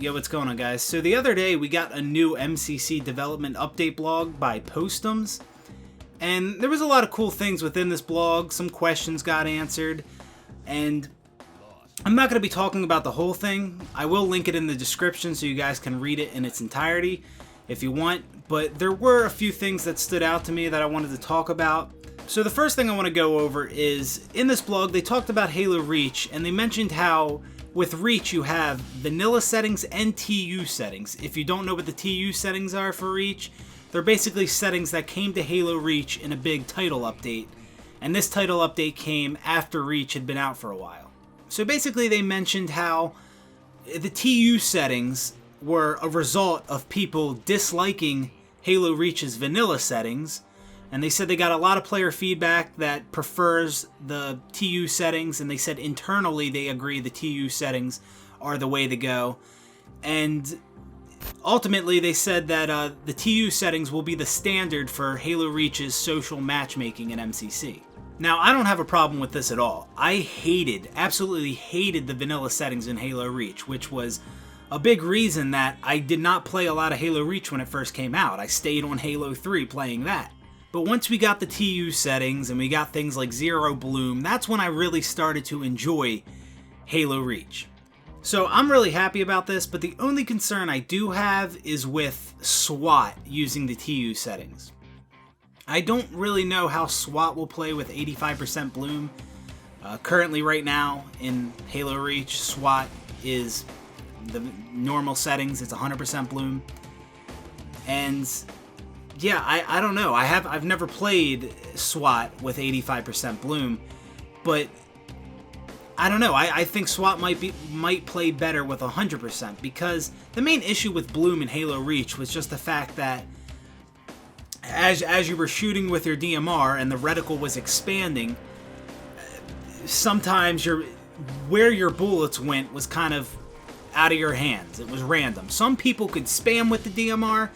Yo, what's going on, guys? So the other day we got a new MCC development update blog by Postums, and there was a lot of cool things within this blog. Some questions got answered, and I'm not going to be talking about the whole thing. I will link it in the description so you guys can read it in its entirety if you want, but there were a few things that stood out to me that I wanted to talk about. So the first thing I want to go over is, in this blog they talked about Halo Reach, and they mentioned how with Reach you have vanilla settings and TU settings. If you don't know what the TU settings are for Reach, they're basically settings that came to Halo Reach in a big title update, and this title update came after Reach had been out for a while. So basically they mentioned how the TU settings were a result of people disliking Halo Reach's vanilla settings, and they said they got a lot of player feedback that prefers the TU settings, and they said internally they agree the TU settings are the way to go. And ultimately they said that the TU settings will be the standard for Halo Reach's social matchmaking in MCC. Now, I don't have a problem with this at all. I absolutely hated the vanilla settings in Halo Reach, which was a big reason that I did not play a lot of Halo Reach when it first came out. I stayed on Halo 3 playing that. But once we got the TU settings and we got things like Zero Bloom, that's when I really started to enjoy Halo Reach. So I'm really happy about this, but the only concern I do have is with SWAT using the TU settings. I don't really know how SWAT will play with 85% Bloom. Currently right now in Halo Reach, SWAT is the normal settings, it's 100% Bloom. And yeah, I don't know. I've never played SWAT with 85% Bloom, but I don't know. I think SWAT might play better with 100%, because the main issue with Bloom in Halo Reach was just the fact that as you were shooting with your DMR and the reticle was expanding, sometimes where your bullets went was kind of out of your hands. It was random. Some people could spam with the DMR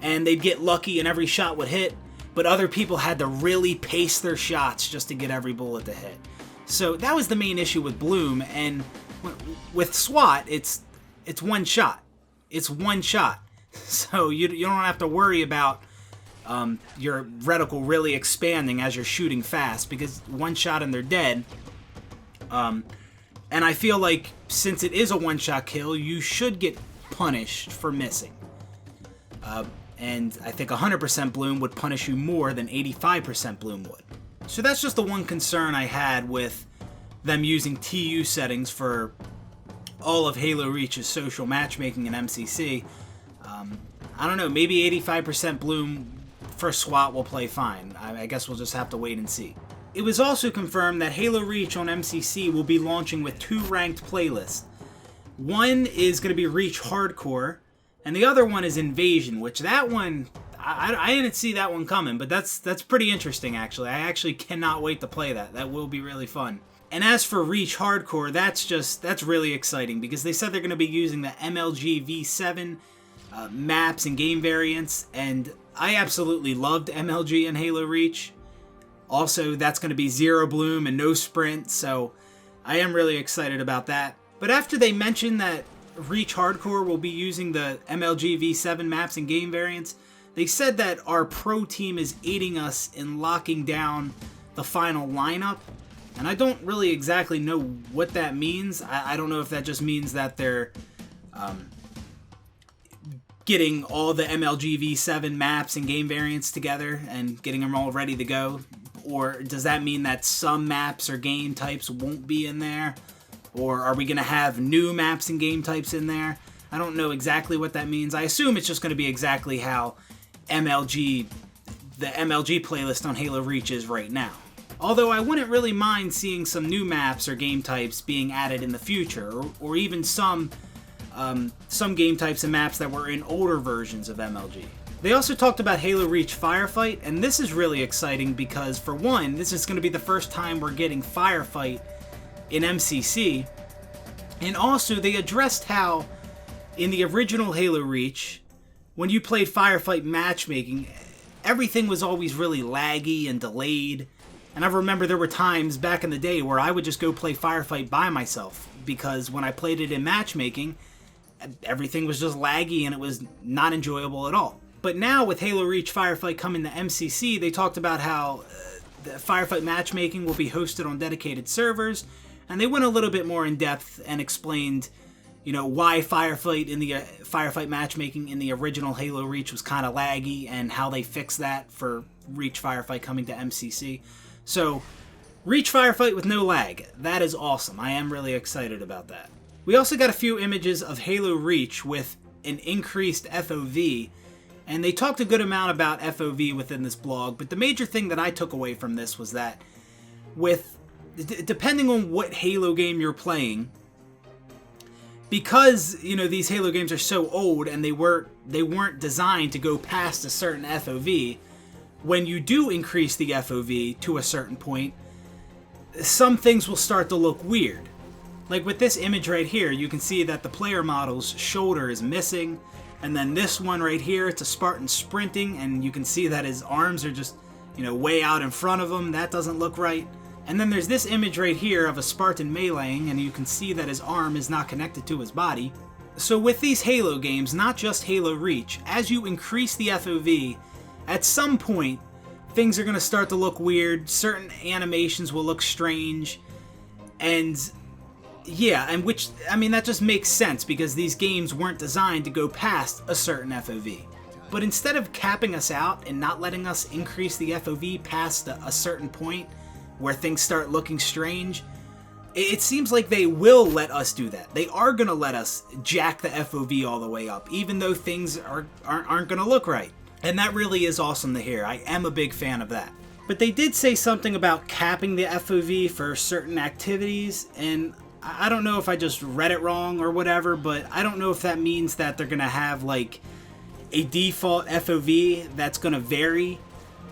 and they'd get lucky and every shot would hit, but other people had to really pace their shots just to get every bullet to hit. So that was the main issue with Bloom, and with SWAT, it's one shot. It's one shot. So you don't have to worry about your reticle really expanding as you're shooting fast, because one shot and they're dead. And I feel like since it is a one-shot kill, you should get punished for missing. And I think 100% Bloom would punish you more than 85% Bloom would. So that's just the one concern I had with them using TU settings for all of Halo Reach's social matchmaking in MCC. I don't know, maybe 85% Bloom for SWAT will play fine. I guess we'll just have to wait and see. It was also confirmed that Halo Reach on MCC will be launching with 2 ranked playlists. One is going to be Reach Hardcore, and the other one is Invasion, which that one, I didn't see that one coming, but that's pretty interesting, actually. I actually cannot wait to play that. That will be really fun. And as for Reach Hardcore, that's really exciting, because they said they're going to be using the MLG V7 maps and game variants, and I absolutely loved MLG in Halo Reach. Also, that's going to be Zero Bloom and no sprint, so I am really excited about that. But after they mentioned that Reach Hardcore will be using the MLG V7 maps and game variants, they said that our pro team is aiding us in locking down the final lineup, and I don't really exactly know what that means. I don't know if that just means that they're getting all the MLG V7 maps and game variants together and getting them all ready to go, or does that mean that some maps or game types won't be in there? Or are we going to have new maps and game types in there? I don't know exactly what that means. I assume it's just going to be exactly how the MLG playlist on Halo Reach is right now. Although I wouldn't really mind seeing some new maps or game types being added in the future, or even some game types and maps that were in older versions of MLG. They also talked about Halo Reach Firefight, and this is really exciting because, for one, this is going to be the first time we're getting Firefight in MCC, and also they addressed how in the original Halo Reach, when you played Firefight matchmaking, everything was always really laggy and delayed, and I remember there were times back in the day where I would just go play Firefight by myself, because when I played it in matchmaking, everything was just laggy and it was not enjoyable at all. But now with Halo Reach Firefight coming to MCC, they talked about how the Firefight matchmaking will be hosted on dedicated servers, and they went a little bit more in depth and explained, you know, why Firefight matchmaking in the original Halo Reach was kind of laggy and how they fixed that for Reach Firefight coming to MCC. So, Reach Firefight with no lag. That is awesome. I am really excited about that. We also got a few images of Halo Reach with an increased FOV, and they talked a good amount about FOV within this blog, but the major thing that I took away from this was that depending on what Halo game you're playing, because, you know, these Halo games are so old and they weren't designed to go past a certain FOV, when you do increase the FOV to a certain point, some things will start to look weird. Like with this image right here, you can see that the player model's shoulder is missing, and then this one right here, it's a Spartan sprinting, and you can see that his arms are just, you know, way out in front of him. That doesn't look right. And then there's this image right here of a Spartan meleeing, and you can see that his arm is not connected to his body. So with these Halo games, not just Halo Reach, as you increase the FOV, at some point, things are going to start to look weird, certain animations will look strange, and yeah, and which, I mean, that just makes sense because these games weren't designed to go past a certain FOV. But instead of capping us out and not letting us increase the FOV past a certain point where things start looking strange, it seems like they will let us do that. They are going to let us jack the FOV all the way up, even though things aren't going to look right. And that really is awesome to hear. I am a big fan of that. But they did say something about capping the FOV for certain activities, and I don't know if I just read it wrong or whatever, but I don't know if that means that they're going to have like a default FOV that's going to vary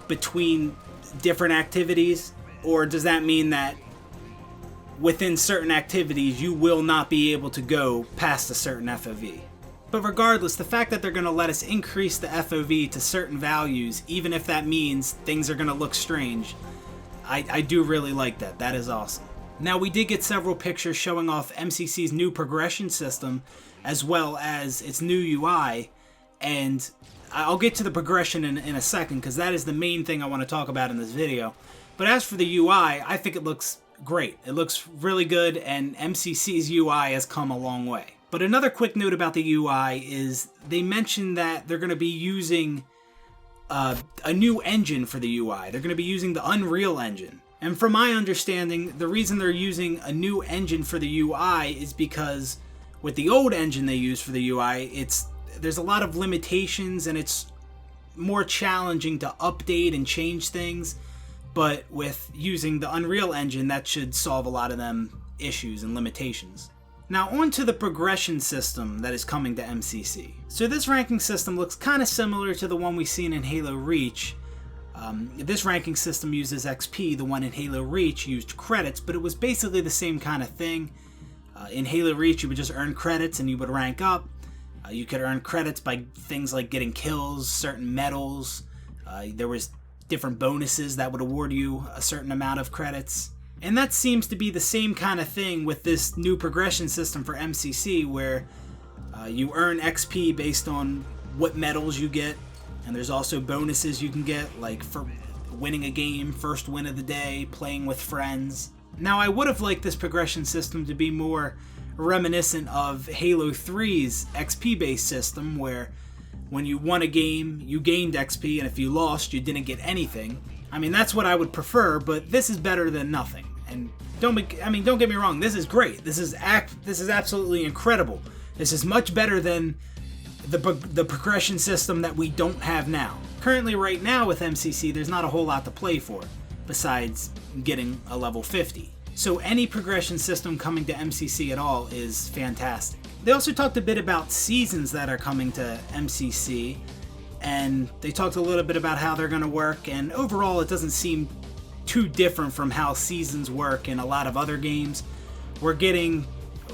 between different activities, or does that mean that within certain activities you will not be able to go past a certain FOV? But regardless, the fact that they're going to let us increase the FOV to certain values, even if that means things are going to look strange, I do really like that. That is awesome. Now, we did get several pictures showing off MCC's new progression system, as well as its new UI, and I'll get to the progression in a second, because that is the main thing I want to talk about in this video. But as for the UI, I think it looks great. It looks really good, and MCC's UI has come a long way. But another quick note about the UI is they mentioned that they're going to be using a new engine for the UI. They're going to be using the Unreal Engine. And from my understanding, the reason they're using a new engine for the UI is because with the old engine they use for the UI, there's a lot of limitations and it's more challenging to update and change things. But with using the Unreal Engine, that should solve a lot of them issues and limitations. Now on to the progression system that is coming to MCC. So this ranking system looks kind of similar to the one we've seen in Halo Reach. This ranking system uses XP, the one in Halo Reach used credits, but it was basically the same kind of thing. In Halo Reach, you would just earn credits and you would rank up. You could earn credits by things like getting kills, certain medals. There was different bonuses that would award you a certain amount of credits. And that seems to be the same kind of thing with this new progression system for MCC, where you earn XP based on what medals you get. And there's also bonuses you can get, like for winning a game, first win of the day, playing with friends. Now, I would have liked this progression system to be more reminiscent of Halo 3's XP-based system, where when you won a game, you gained XP, and if you lost, you didn't get anything. I mean, that's what I would prefer, but this is better than nothing. And don't get me wrong, this is great. This is absolutely incredible. This is much better than the progression system that we don't have now. Currently, right now with MCC, there's not a whole lot to play for, besides getting a level 50. So any progression system coming to MCC at all is fantastic. They also talked a bit about seasons that are coming to MCC, and they talked a little bit about how they're going to work, and overall it doesn't seem too different from how seasons work in a lot of other games. We're getting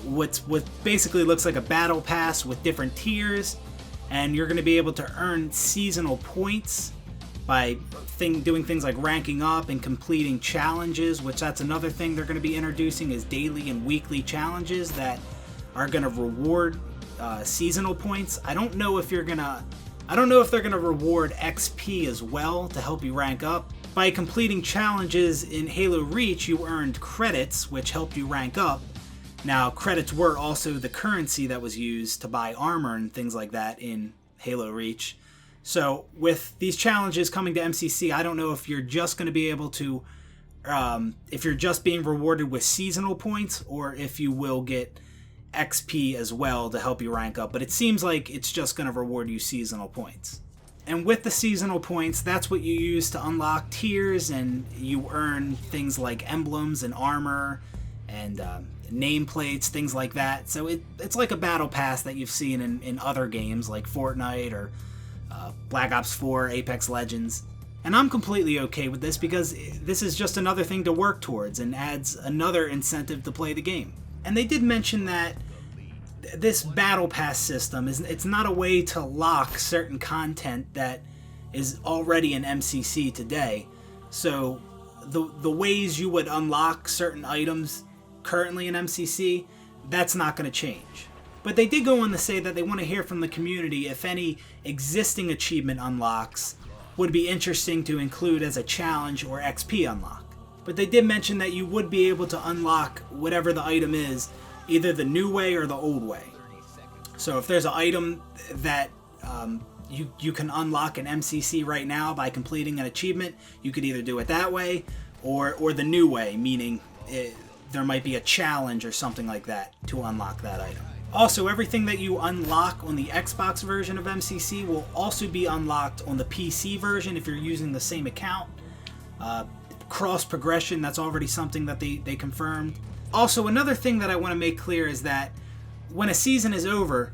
what basically looks like a battle pass with different tiers, and you're going to be able to earn seasonal points by doing things like ranking up and completing challenges, which that's another thing they're going to be introducing, is daily and weekly challenges that are going to reward seasonal points. I don't know if they're gonna reward XP as well to help you rank up. By completing challenges in Halo Reach, you earned credits, which helped you rank up. Now, credits were also the currency that was used to buy armor and things like that in Halo Reach. So, with these challenges coming to MCC, I don't know if you're just going to be able to, if you're just being rewarded with seasonal points, or if you will get XP as well to help you rank up. But it seems like it's just going to reward you seasonal points. And with the seasonal points, that's what you use to unlock tiers, and you earn things like emblems and armor and nameplates, things like that. So it's like a battle pass that you've seen in other games like Fortnite or Black Ops 4, Apex Legends. And I'm completely okay with this because this is just another thing to work towards and adds another incentive to play the game. And they did mention that this battle pass system it's not a way to lock certain content that is already in MCC today. So the ways you would unlock certain items currently in MCC, that's not going to change. But they did go on to say that they want to hear from the community if any existing achievement unlocks would be interesting to include as a challenge or XP unlock. But they did mention that you would be able to unlock whatever the item is, either the new way or the old way. So if there's an item that you can unlock in MCC right now by completing an achievement, you could either do it that way or the new way, meaning there might be a challenge or something like that to unlock that item. Also, everything that you unlock on the Xbox version of MCC will also be unlocked on the PC version if you're using the same account. Cross progression, that's already something that they confirmed. Also, another thing that I want to make clear is that when a season is over,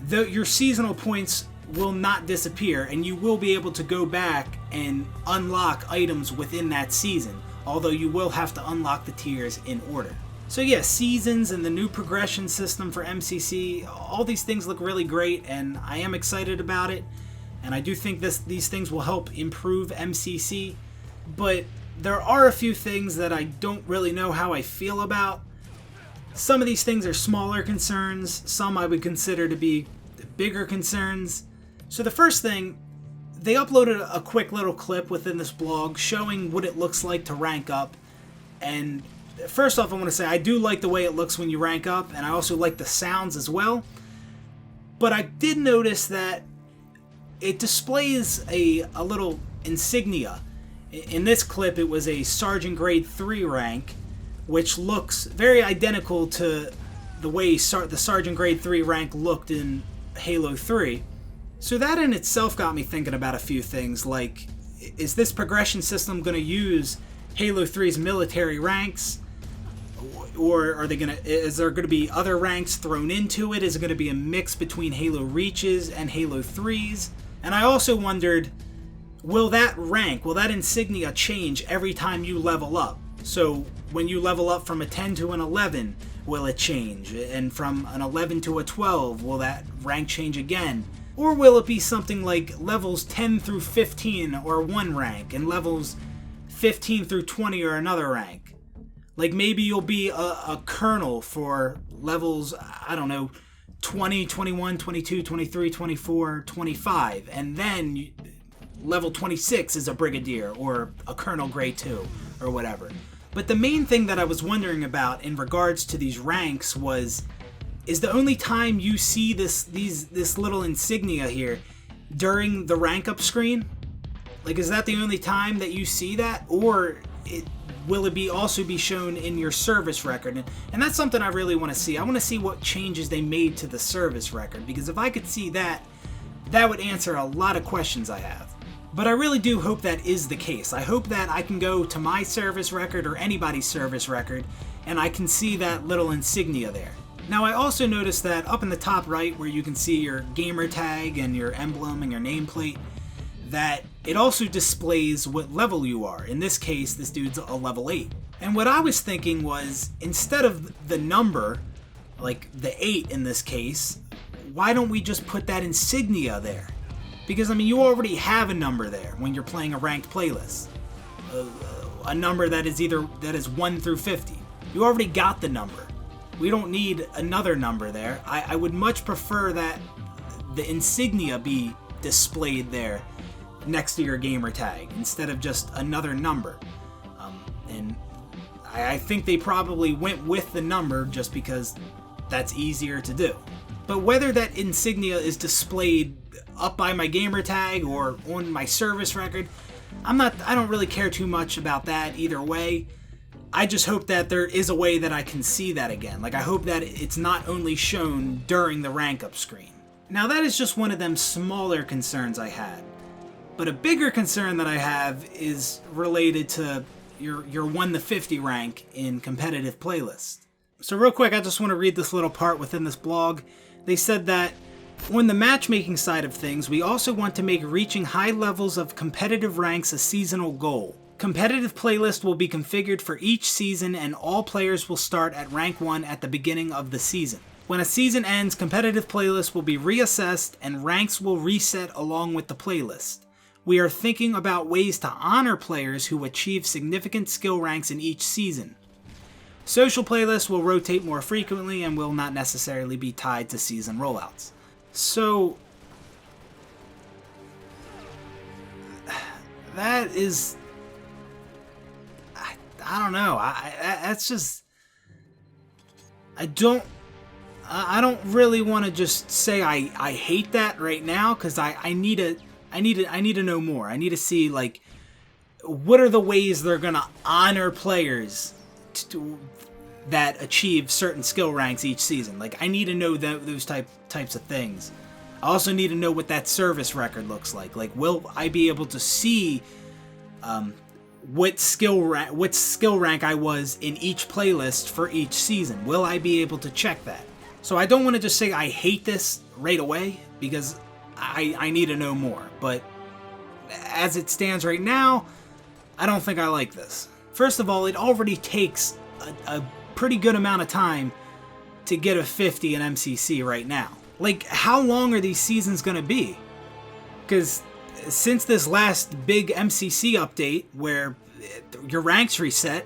your seasonal points will not disappear, and you will be able to go back and unlock items within that season, although you will have to unlock the tiers in order. So yeah, seasons and the new progression system for MCC, all these things look really great, and I am excited about it, and I do think these things will help improve MCC, but there are a few things that I don't really know how I feel about. Some of these things are smaller concerns, some I would consider to be bigger concerns. So the first thing, they uploaded a quick little clip within this blog showing what it looks like to rank up. And first off, I want to say I do like the way it looks when you rank up, and I also like the sounds as well. But I did notice that it displays a little insignia. In this clip, it was a Sergeant Grade 3 rank, which looks very identical to the way the Sergeant Grade 3 rank looked in Halo 3. So that in itself got me thinking about a few things, like, is this progression system going to use Halo 3's military ranks? Or is there going to be other ranks thrown into it? Is it going to be a mix between Halo Reaches and Halo 3's? And I also wondered, will that insignia change every time you level up? So when you level up from a 10 to an 11, will it change? And from an 11 to a 12, will that rank change again? Or will it be something like levels 10 through 15 or one rank, and levels 15 through 20 or another rank? Like maybe you'll be a colonel for levels, I don't know, 20, 21, 22, 23, 24, 25, and then level 26 is a brigadier or a colonel grade 2 or whatever. But the main thing that I was wondering about in regards to these ranks was, is the only time you see this little insignia here during the rank up screen? Like, is that the only time that you see that? Or will it also be shown in your service record? And that's something I really want to see. I want to see what changes they made to the service record, because if I could see that, that would answer a lot of questions I have. But I really do hope that is the case. I hope that I can go to my service record or anybody's service record and I can see that little insignia there. Now, I also noticed that up in the top right where you can see your gamer tag and your emblem and your nameplate, that it also displays what level you are. In this case, this dude's a level 8. And what I was thinking was, instead of the number, like the 8 in this case, why don't we just put that insignia there? Because, I mean, you already have a number there when you're playing a ranked playlist. A number that is 1 through 50. You already got the number. We don't need another number there. I would much prefer that the insignia be displayed there next to your gamer tag instead of just another number. And I think they probably went with the number just because that's easier to do. But whether that insignia is displayed up by my gamer tag or on my service record, I don't really care too much about that either way. I just hope that there is a way that I can see that again. Like, I hope that it's not only shown during the rank up screen. Now, that is just one of them smaller concerns I had. But a bigger concern that I have is related to your 1 to 50 rank in competitive playlists. So real quick, I just want to read this little part within this blog. They said that on the matchmaking side of things, we also want to make reaching high levels of competitive ranks a seasonal goal. Competitive playlist will be configured for each season and all players will start at rank 1 at the beginning of the season. When a season ends, competitive playlists will be reassessed and ranks will reset along with the playlist. We are thinking about ways to honor players who achieve significant skill ranks in each season. Social playlists will rotate more frequently and will not necessarily be tied to season rollouts. So, that is, I don't know. That's just, I don't really want to just say I hate that right now, because I need to know more. I need to see, like, what are the ways they're gonna honor players that achieve certain skill ranks each season. Like, I need to know those types of things. I also need to know what that service record looks like. Like, will I be able to see what skill rank I was in each playlist for each season? Will I be able to check that? So I don't want to just say I hate this right away, because I need to know more. But as it stands right now, I don't think I like this. First of all, it already takes a pretty good amount of time to get a 50 in MCC right now. Like, how long are these seasons going to be? Because since this last big MCC update where your ranks reset,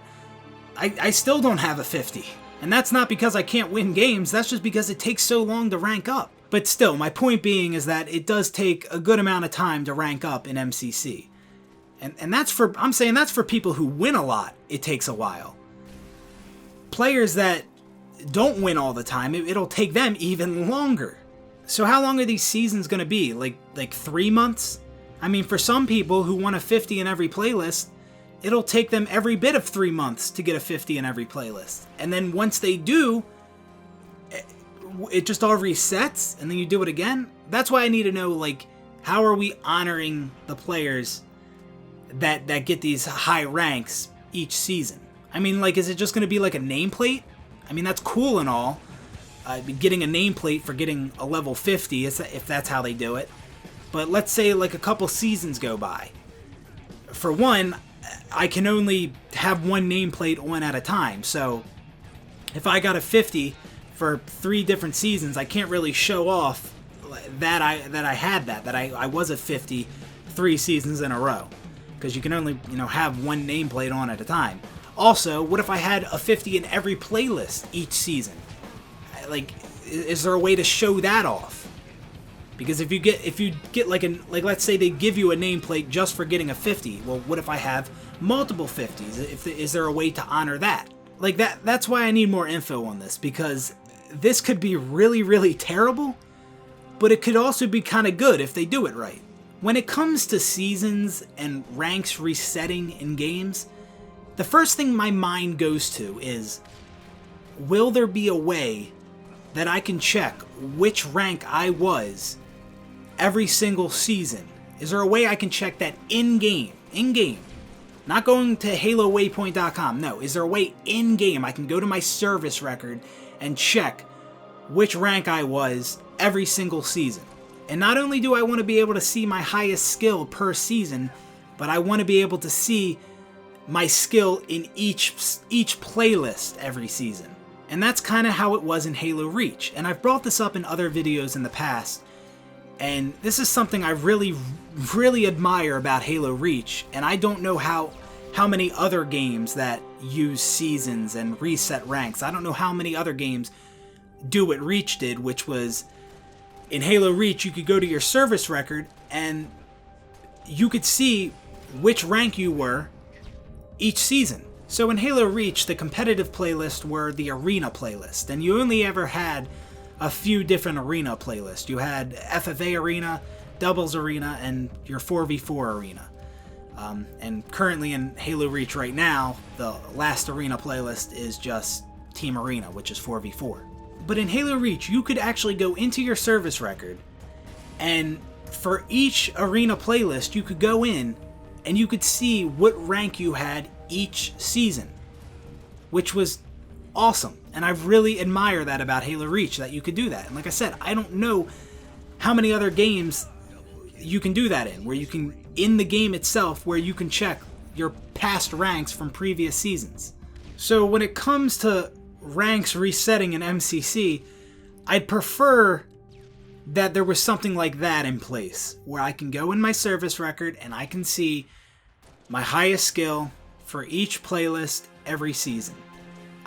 I still don't have a 50. And that's not because I can't win games, that's just because it takes so long to rank up. But still, my point being is that it does take a good amount of time to rank up in MCC. And that's for, I'm saying that's for people who win a lot, it takes a while. Players that don't win all the time, it'll take them even longer. So how long are these seasons going to be? Like 3 months? I mean, for some people who want a 50 in every playlist, it'll take them every bit of 3 months to get a 50 in every playlist. And then once they do, it just all resets, and then you do it again. That's why I need to know, like, how are we honoring the players that get these high ranks each season? I mean, like, is it just going to be like a nameplate? I mean, that's cool and all. Getting a nameplate for getting a level 50, if that's how they do it. But let's say, like, a couple seasons go by. For one, I can only have one nameplate on at a time. So, if I got a 50 for 3 different seasons, I can't really show off that I was a 50 3 seasons in a row. Because you can only, have one nameplate on at a time. Also, what if I had a 50 in every playlist each season? Like, is there a way to show that off? Because if you get like let's say they give you a nameplate just for getting a 50, well, what if I have multiple 50s? Is there a way to honor that? Like, that's why I need more info on this, because this could be really, really terrible, but it could also be kind of good if they do it right. When it comes to seasons and ranks resetting in games, the first thing my mind goes to is, will there be a way that I can check which rank I was every single season? Is there a way I can check that in-game? Not going to HaloWaypoint.com, no. Is there a way in-game I can go to my service record and check which rank I was every single season? And not only do I want to be able to see my highest skill per season, but I want to be able to see my skill in each playlist every season. And that's kind of how it was in Halo Reach. And I've brought this up in other videos in the past, and this is something I really, really admire about Halo Reach, and I don't know how how many other games that use seasons and reset ranks. I don't know how many other games do what Reach did, which was in Halo Reach, you could go to your service record and you could see which rank you were each season. So in Halo Reach, the competitive playlist were the arena playlist, and you only ever had a few different arena playlists. You had FFA arena, doubles arena, and your 4v4 arena. And currently in Halo Reach right now, the last arena playlist is just Team Arena, which is 4v4. But in Halo Reach, you could actually go into your service record, and for each arena playlist, you could go in and you could see what rank you had each season, which was awesome. And I really admire that about Halo Reach, that you could do that. And like I said, I don't know how many other games you can do that in, where you can, in the game itself, where you can check your past ranks from previous seasons. So when it comes to ranks resetting in MCC, I'd prefer that there was something like that in place, where I can go in my service record and I can see my highest skill for each playlist every season.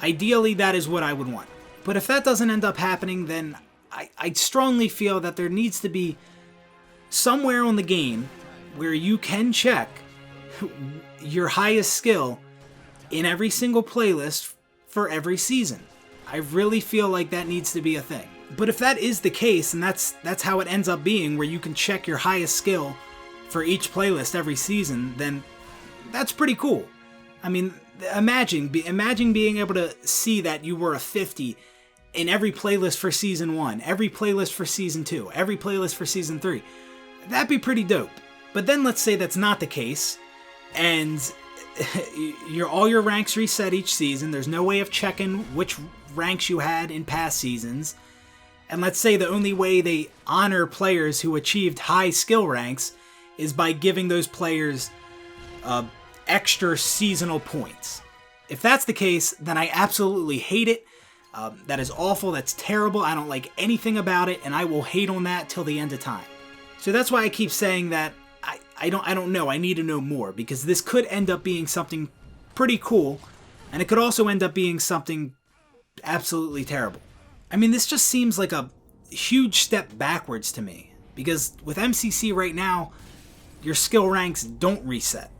Ideally, that is what I would want. But if that doesn't end up happening, then I strongly feel that there needs to be somewhere on the game where you can check your highest skill in every single playlist for every season. I really feel like that needs to be a thing. But if that is the case, and that's how it ends up being, where you can check your highest skill for each playlist every season, then that's pretty cool. I mean, imagine being able to see that you were a 50 in every playlist for Season 1, every playlist for Season 2, every playlist for Season 3. That'd be pretty dope. But then let's say that's not the case, and all your ranks reset each season. There's no way of checking which ranks you had in past seasons. And let's say the only way they honor players who achieved high skill ranks is by giving those players extra seasonal points. If that's the case, then I absolutely hate it. That is awful. That's terrible. I don't like anything about it, and I will hate on that till the end of time. So that's why I keep saying that I don't know. I need to know more, because this could end up being something pretty cool, and it could also end up being something absolutely terrible. I mean, this just seems like a huge step backwards to me, because with MCC right now, your skill ranks don't reset.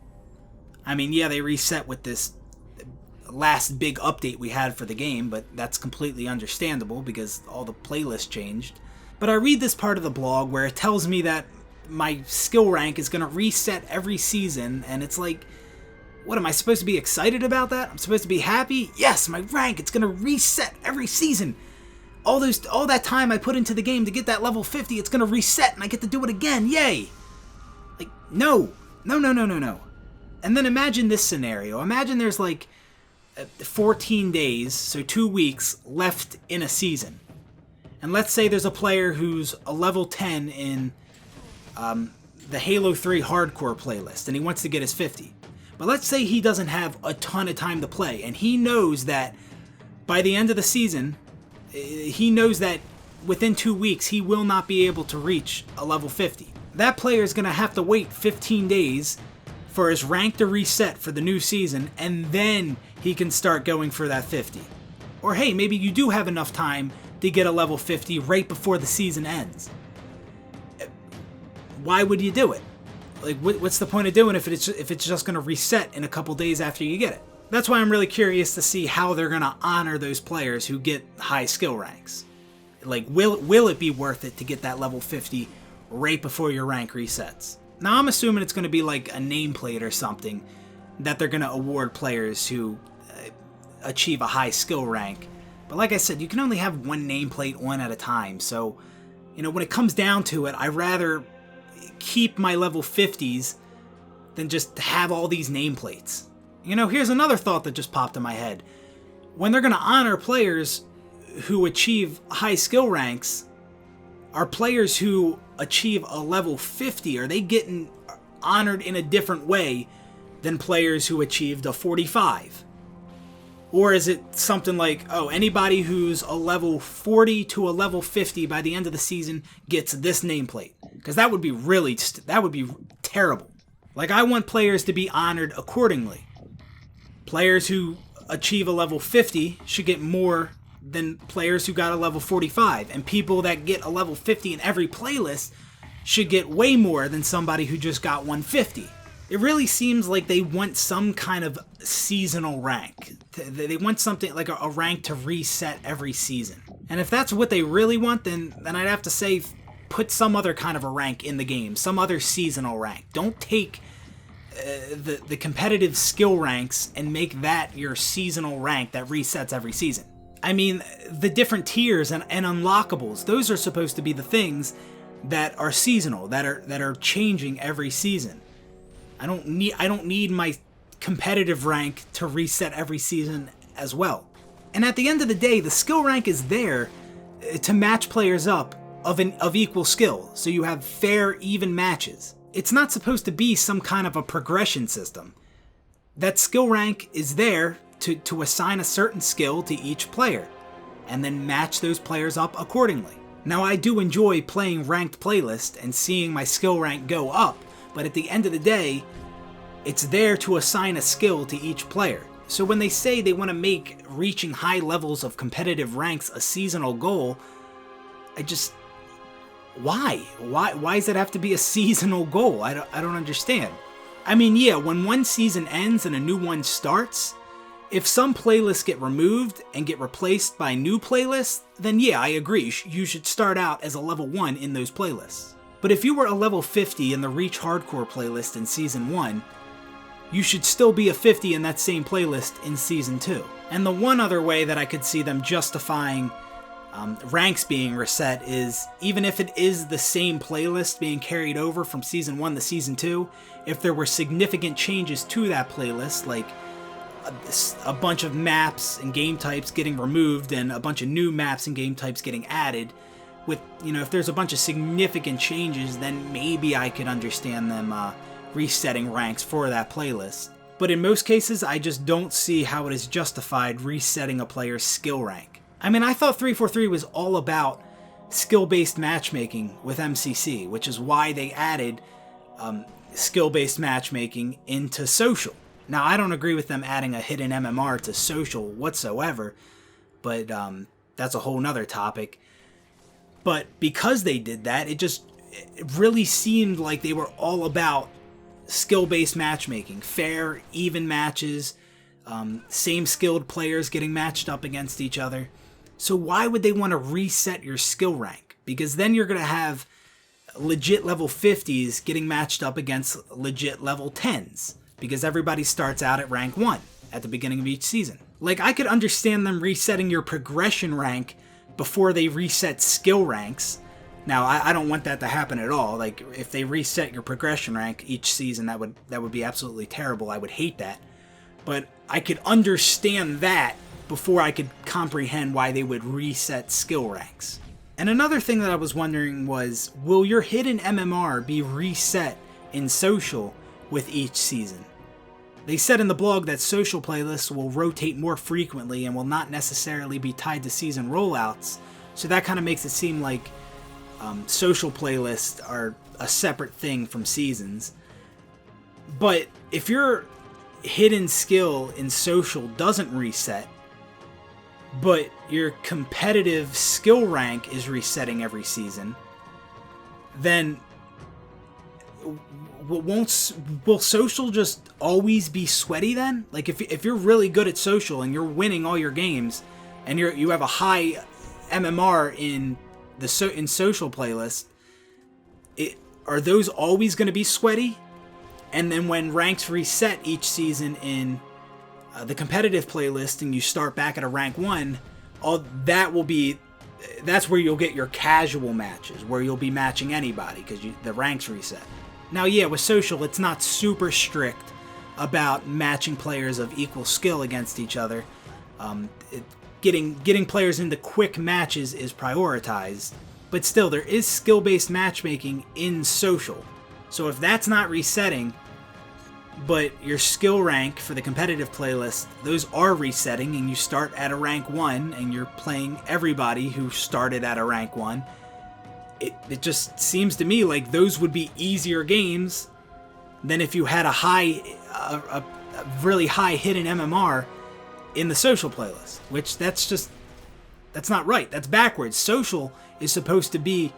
I mean, yeah, they reset with this last big update we had for the game, but that's completely understandable because all the playlists changed. But I read this part of the blog where it tells me that my skill rank is going to reset every season, and it's like, what, am I supposed to be excited about that? I'm supposed to be happy? Yes, my rank, it's going to reset every season. All that time I put into the game to get that level 50, it's going to reset and I get to do it again. Yay! Like, no. And then imagine this scenario. Imagine there's like 14 days, so 2 weeks left in a season. And let's say there's a player who's a level 10 in the Halo 3 hardcore playlist, and he wants to get his 50. But let's say he doesn't have a ton of time to play, and he knows that by the end of the season, he knows that within 2 weeks he will not be able to reach a level 50. That player is going to have to wait 15 days for his rank to reset for the new season, and then he can start going for that 50. Or hey, maybe you do have enough time to get a level 50 right before the season ends. Why would you do it? Like, what's the point of doing it if it's just going to reset in a couple days after you get it? That's why I'm really curious to see how they're going to honor those players who get high skill ranks. Like, will it be worth it to get that level 50 right before your rank resets? Now, I'm assuming it's going to be like a nameplate or something that they're going to award players who achieve a high skill rank. But like I said, you can only have one nameplate one at a time. So, when it comes down to it, I'd rather keep my level 50s than just have all these nameplates. Here's another thought that just popped in my head. When they're going to honor players who achieve high skill ranks, are players who achieve a level 50, are they getting honored in a different way than players who achieved a 45? Or is it something like, oh, anybody who's a level 40 to a level 50 by the end of the season gets this nameplate? Because that would be terrible. Like, I want players to be honored accordingly. Players who achieve a level 50 should get more than players who got a level 45. And people that get a level 50 in every playlist should get way more than somebody who just got 150. It really seems like they want some kind of seasonal rank. They want something like a rank to reset every season. And if that's what they really want, then I'd have to say put some other kind of a rank in the game, some other seasonal rank. Don't take the competitive skill ranks and make that your seasonal rank that resets every season. I mean, the different tiers and unlockables, those are supposed to be the things that are seasonal, that are changing every season. I don't need my competitive rank to reset every season as well. And at the end of the day, the skill rank is there to match players up of equal skill, so you have fair, even matches. It's not supposed to be some kind of a progression system. That skill rank is there to assign a certain skill to each player, and then match those players up accordingly. Now, I do enjoy playing ranked playlist and seeing my skill rank go up, but at the end of the day, it's there to assign a skill to each player. So when they say they want to make reaching high levels of competitive ranks a seasonal goal, why? Why does it have to be a seasonal goal? I don't understand. I mean, yeah, when one season ends and a new one starts, if some playlists get removed and get replaced by new playlists, then yeah, I agree, you should start out as a level 1 in those playlists. But if you were a level 50 in the Reach Hardcore playlist in Season 1, you should still be a 50 in that same playlist in Season 2. And the one other way that I could see them justifying ranks being reset is, even if it is the same playlist being carried over from Season 1 to Season 2, if there were significant changes to that playlist, like a bunch of maps and game types getting removed and a bunch of new maps and game types getting added, with, if there's a bunch of significant changes, then maybe I could understand them resetting ranks for that playlist. But in most cases, I just don't see how it is justified resetting a player's skill rank. I mean, I thought 343 was all about skill-based matchmaking with MCC, which is why they added skill-based matchmaking into social. Now, I don't agree with them adding a hidden MMR to social whatsoever, but that's a whole nother topic. But because they did that, it really seemed like they were all about skill-based matchmaking, fair, even matches, same skilled players getting matched up against each other. So why would they want to reset your skill rank? Because then you're going to have legit level 50s getting matched up against legit level 10s, because everybody starts out at rank 1 at the beginning of each season. Like, I could understand them resetting your progression rank before they reset skill ranks. Now, I don't want that to happen at all. Like, if they reset your progression rank each season, that would be absolutely terrible. I would hate that. But I could understand that before I could comprehend why they would reset skill ranks. And another thing that I was wondering was, will your hidden MMR be reset in social with each season? They said in the blog that social playlists will rotate more frequently and will not necessarily be tied to season rollouts, so that kind of makes it seem like social playlists are a separate thing from seasons. But if your hidden skill in social doesn't reset, but your competitive skill rank is resetting every season, then will social just always be sweaty then? Like, if you're really good at social and you're winning all your games and you have a high MMR in social playlist, are those always going to be sweaty? And then when ranks reset each season in the competitive playlist and you start back at a rank 1, that's where you'll get your casual matches, where you'll be matching anybody because the ranks reset. Now, yeah, with social, it's not super strict about matching players of equal skill against each other. Getting players into quick matches is prioritized, but still, there is skill-based matchmaking in social. So if that's not resetting, but your skill rank for the competitive playlist, those are resetting, and you start at a rank 1, and you're playing everybody who started at a rank 1, it just seems to me like those would be easier games than if you had a really high hidden MMR in the social playlist, which that's not right. That's backwards. Social is supposed to be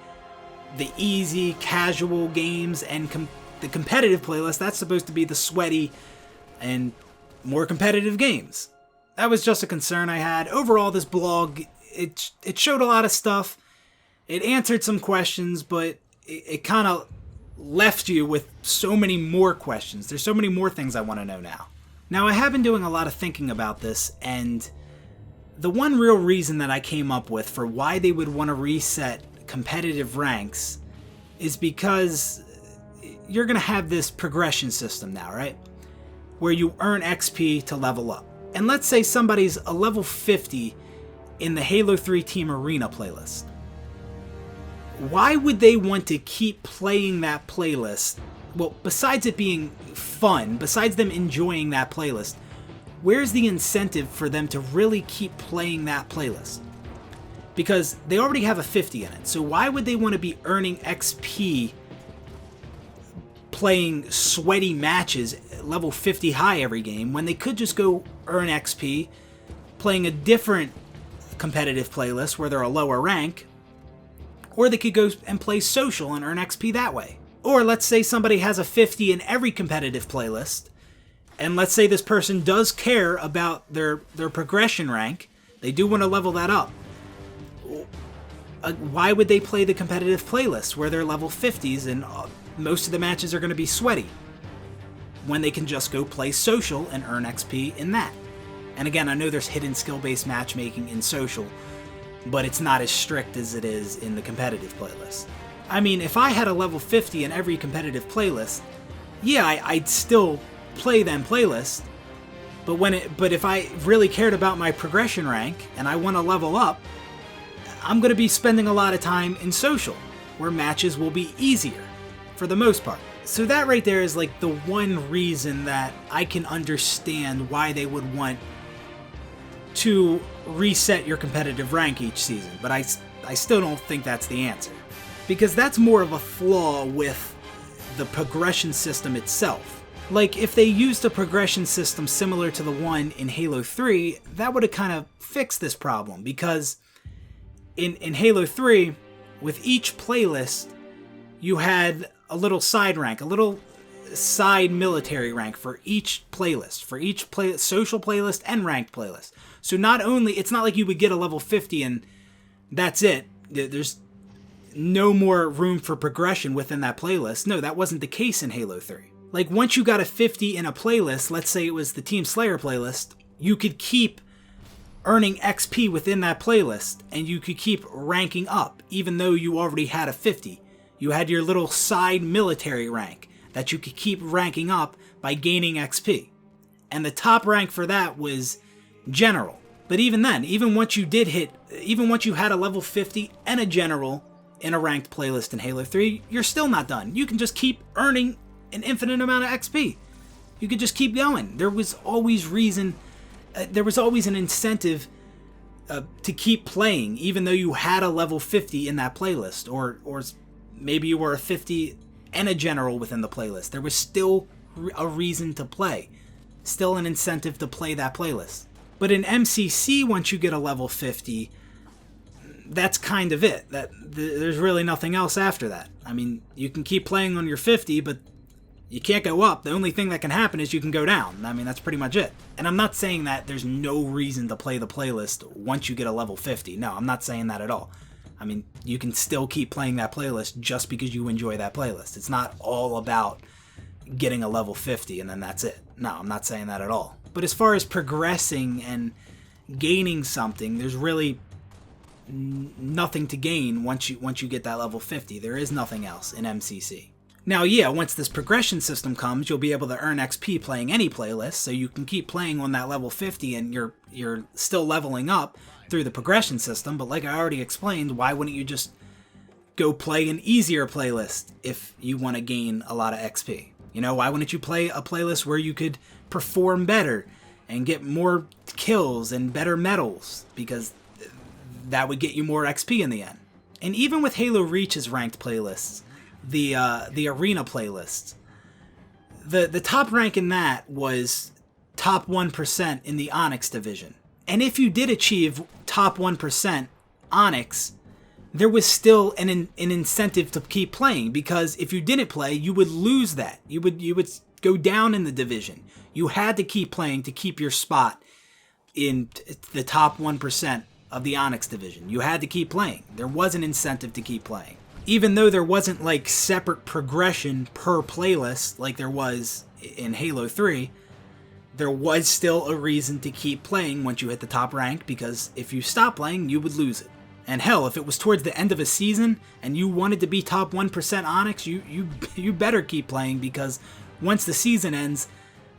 the easy, casual games, and the competitive playlist, that's supposed to be the sweaty and more competitive games. That was just a concern I had. Overall, this blog, it showed a lot of stuff. It answered some questions, but it kind of left you with so many more questions. There's so many more things I want to know now. Now, I have been doing a lot of thinking about this, and the one real reason that I came up with for why they would want to reset competitive ranks is because you're going to have this progression system now, right? Where you earn XP to level up. And let's say somebody's a level 50 in the Halo 3 Team Arena playlist. Why would they want to keep playing that playlist? Well, besides it being fun, besides them enjoying that playlist, where's the incentive for them to really keep playing that playlist? Because they already have a 50 in it, so why would they want to be earning XP playing sweaty matches level 50 high every game when they could just go earn XP playing a different competitive playlist where they're a lower rank, or they could go and play social and earn XP that way? Or let's say somebody has a 50 in every competitive playlist, and let's say this person does care about their progression rank, they do want to level that up. Why would they play the competitive playlist where they're level 50s and most of the matches are going to be sweaty when they can just go play social and earn XP in that? And again, I know there's hidden skill-based matchmaking in social, but it's not as strict as it is in the competitive playlist. I mean, if I had a level 50 in every competitive playlist, yeah, I'd still play them playlists, but if I really cared about my progression rank and I want to level up, I'm going to be spending a lot of time in social, where matches will be easier, for the most part. So that right there is like the one reason that I can understand why they would want to reset your competitive rank each season, but I still don't think that's the answer. Because that's more of a flaw with the progression system itself. Like, if they used a progression system similar to the one in Halo 3, that would have kind of fixed this problem, because in Halo 3, with each playlist, you had a little side rank, a little side military rank for each playlist, social playlist and ranked playlist. So not only, it's not like you would get a level 50 and that's it. There's no more room for progression within that playlist. No, that wasn't the case in Halo 3. Like, once you got a 50 in a playlist, let's say it was the Team Slayer playlist, you could keep earning XP within that playlist, and you could keep ranking up, even though you already had a 50. You had your little side military rank that you could keep ranking up by gaining XP. And the top rank for that was General. But even then, even once you had a level 50 and a General in a ranked playlist in Halo 3, you're still not done. You can just keep earning an infinite amount of XP. You could just keep going. There was always an incentive to keep playing, even though you had a level 50 in that playlist, or maybe you were a 50 and a General within the playlist. There was still a reason to play, still an incentive to play that playlist. But in MCC, once you get a level 50, that's kind of it. There's really nothing else after that. I mean, you can keep playing on your 50, but you can't go up. The only thing that can happen is you can go down. I mean, that's pretty much it. And I'm not saying that there's no reason to play the playlist once you get a level 50. No, I'm not saying that at all. I mean, you can still keep playing that playlist just because you enjoy that playlist. It's not all about getting a level 50 and then that's it. No, I'm not saying that at all. But as far as progressing and gaining something, there's really nothing to gain once you get that level 50. There is nothing else in MCC. Now, yeah, once this progression system comes, you'll be able to earn XP playing any playlist, so you can keep playing on that level 50 and you're still leveling up through the progression system. But like I already explained, why wouldn't you just go play an easier playlist if you want to gain a lot of XP? You know, why wouldn't you play a playlist where you could perform better and get more kills and better medals, because that would get you more XP in the end. And even with Halo Reach's ranked playlists, the arena playlists, the top rank in that was top 1% in the Onyx division. And if you did achieve top 1% Onyx, there was still an incentive to keep playing, because if you didn't play, you would lose that. You would go down in the division. You had to keep playing to keep your spot in the top 1% of the Onyx division. You had to keep playing. There was an incentive to keep playing. Even though there wasn't like separate progression per playlist like there was in Halo 3, there was still a reason to keep playing once you hit the top rank, because if you stopped playing, you would lose it. And hell, if it was towards the end of a season and you wanted to be top 1% Onyx, you better keep playing, because once the season ends,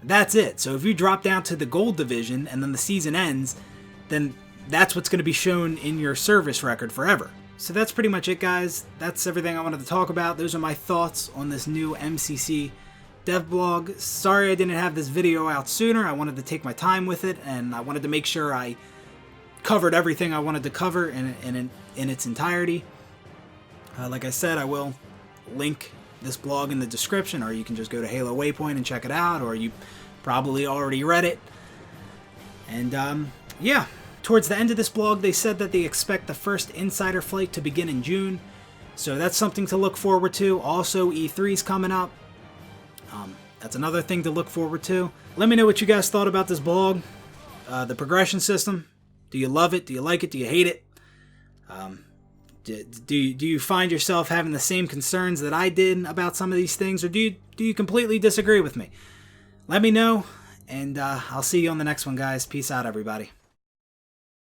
that's it. So if you drop down to the gold division and then the season ends, then that's what's going to be shown in your service record forever. So that's pretty much it, guys. That's everything I wanted to talk about. Those are my thoughts on this new MCC dev blog. Sorry I didn't have this video out sooner. I wanted to take my time with it, and I wanted to make sure I covered everything I wanted to cover in its entirety. Like I said, I will link this blog in the description, or you can just go to Halo Waypoint and check it out, or you probably already read it. And yeah, towards the end of this blog, they said that they expect the first Insider flight to begin in June, so that's something to look forward to. Also, E3's coming up. That's another thing to look forward to. Let me know what you guys thought about this blog. The progression system. Do you love it? Do you like it? Do you hate it? Do you find yourself having the same concerns that I did about some of these things, or do you completely disagree with me? Let me know, and I'll see you on the next one, guys. Peace out, everybody.